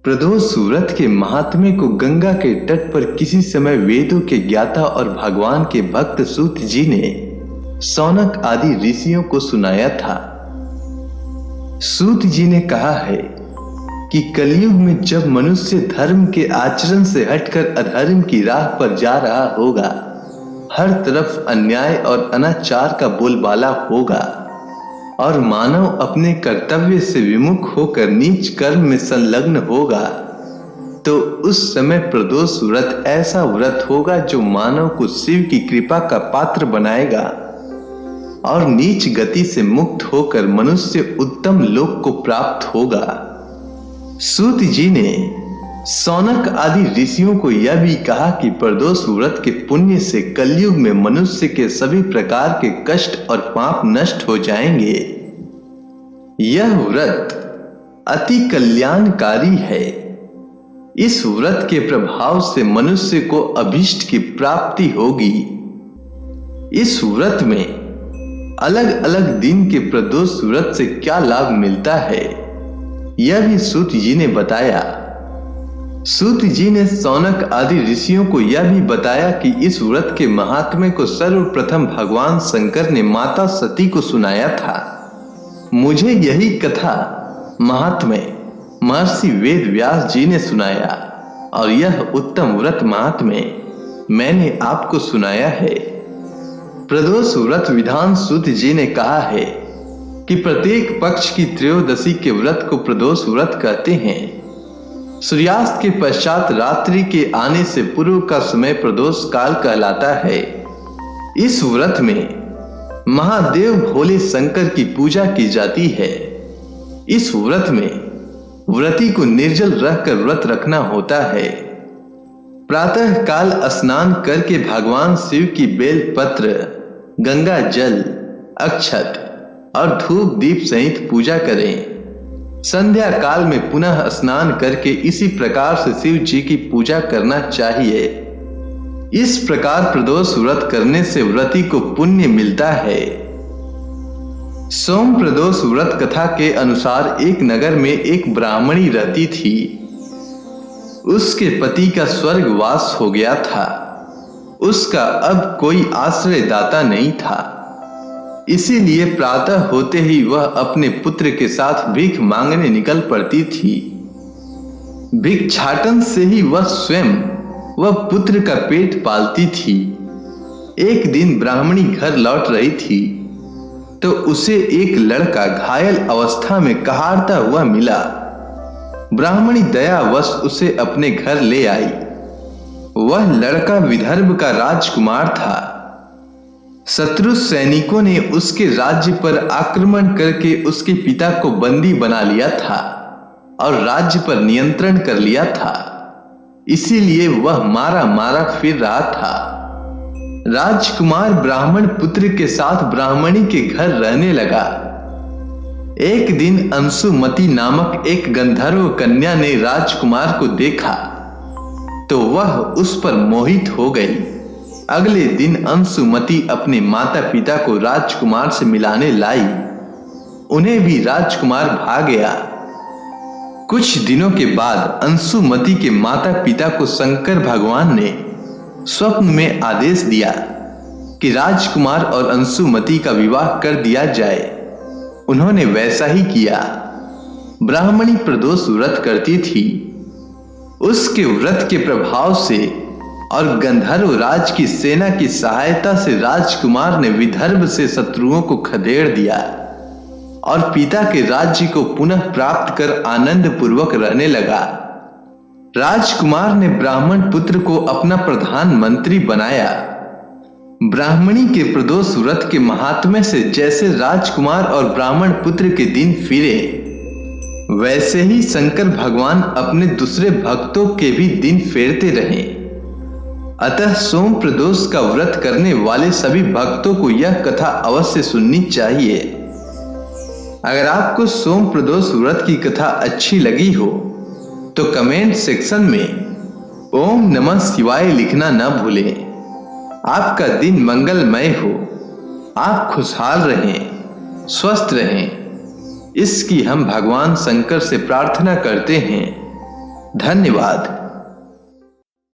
प्रदोष व्रत के महात्म्य को गंगा के तट पर किसी समय वेदों के ज्ञाता और भगवान के भक्त सूत जी ने शौनक आदि ऋषियों को सुनाया था। सूत जी ने कहा है कि कलयुग में जब मनुष्य धर्म के आचरण से हटकर अधर्म की राह पर जा रहा होगा, हर तरफ अन्याय और अनाचार का बोलबाला होगा और मानव अपने कर्तव्य से विमुख होकर नीच कर्म में संलग्न होगा, तो उस समय प्रदोष व्रत ऐसा व्रत होगा जो मानव को शिव की कृपा का पात्र बनाएगा और नीच गति से मुक्त होकर मनुष्य उत्तम लोक को प्राप्त होगा। सूत जी ने शौनक आदि ऋषियों को यह भी कहा कि प्रदोष व्रत के पुण्य से कलयुग में मनुष्य के सभी प्रकार के कष्ट और पाप नष्ट हो जाएंगे। यह व्रत अति कल्याणकारी है। इस व्रत के प्रभाव से मनुष्य को अभीष्ट की प्राप्ति होगी। इस व्रत में अलग अलग दिन के प्रदोष व्रत से क्या लाभ मिलता है, यह भी सूत जी ने बताया। सूत जी ने शौनक आदि ऋषियों को यह भी बताया कि इस व्रत के महात्म्य को सर्वप्रथम भगवान शंकर ने माता सती को सुनाया था। मुझे यही कथा महात्म्य महर्षि वेद व्यास जी ने सुनाया और यह उत्तम व्रत महात्म्य मैंने आपको सुनाया है। प्रदोष व्रत विधान सूत जी ने कहा है कि प्रत्येक पक्ष की त्रयोदशी के व्रत को प्रदोष व्रत कहते हैं। सूर्यास्त के पश्चात रात्रि के आने से पूर्व का समय प्रदोष काल कहलाता है। इस व्रत में महादेव भोले शंकर की पूजा की जाती है। इस व्रत में व्रती को निर्जल रहकर व्रत रखना होता है। प्रातः काल स्नान करके भगवान शिव की बेल पत्र, गंगा जल, अक्षत और धूप दीप सहित पूजा करें। संध्या काल में पुनः स्नान करके इसी प्रकार से शिव जी की पूजा करना चाहिए। इस प्रकार प्रदोष व्रत करने से व्रती को पुण्य मिलता है। सोम प्रदोष व्रत कथा के अनुसार एक नगर में एक ब्राह्मणी रहती थी। उसके पति का स्वर्गवास हो गया था। उसका अब कोई आश्रयदाता नहीं था। इसीलिए प्रातः होते ही वह अपने पुत्र के साथ भीख मांगने निकल पड़ती थी। भिक्षाटन से ही वह स्वयं वह पुत्र का पेट पालती थी। एक दिन ब्राह्मणी घर लौट रही थी तो उसे एक लड़का घायल अवस्था में कहारता हुआ मिला। ब्राह्मणी दयावश उसे अपने घर ले आई। वह लड़का विदर्भ का राजकुमार था। शत्रु सैनिकों ने उसके राज्य पर आक्रमण करके उसके पिता को बंदी बना लिया था और राज्य पर नियंत्रण कर लिया था। इसीलिए वह मारा मारा फिर रहा था। राजकुमार ब्राह्मण पुत्र के साथ ब्राह्मणी के घर रहने लगा। एक दिन अंशुमती नामक एक गंधर्व कन्या ने राजकुमार को देखा तो वह उस पर मोहित हो गई। अगले दिन अंशुमती अपने माता पिता को राजकुमार से मिलाने लाई। उन्हें भी राजकुमार भा गया। कुछ दिनों के बाद अंशुमती के माता पिता को शंकर भगवान ने स्वप्न में आदेश दिया कि राजकुमार और अंशुमती का विवाह कर दिया जाए। उन्होंने वैसा ही किया। ब्राह्मणी प्रदोष व्रत करती थी। उसके व्रत के प्रभाव से और गंधर्व राज की सेना की सहायता से राजकुमार ने विदर्भ से शत्रुओं को खदेड़ दिया और पिता के राज्य को पुनः प्राप्त कर आनंद पूर्वक रहने लगा। राजकुमार ने ब्राह्मण पुत्र को अपना प्रधानमंत्री बनाया। ब्राह्मणी के प्रदोष व्रत के महात्म्य से जैसे राजकुमार और ब्राह्मण पुत्र के दिन फिरे, वैसे ही शंकर भगवान अपने दूसरे भक्तों के भी दिन फेरते रहे। अतः सोम प्रदोष का व्रत करने वाले सभी भक्तों को यह कथा अवश्य सुननी चाहिए। अगर आपको सोम प्रदोष व्रत की कथा अच्छी लगी हो तो कमेंट सेक्शन में ओम नमः शिवाय लिखना न भूलें। आपका दिन मंगलमय हो। आप खुशहाल रहें, स्वस्थ रहें, इसकी हम भगवान शंकर से प्रार्थना करते हैं। धन्यवाद।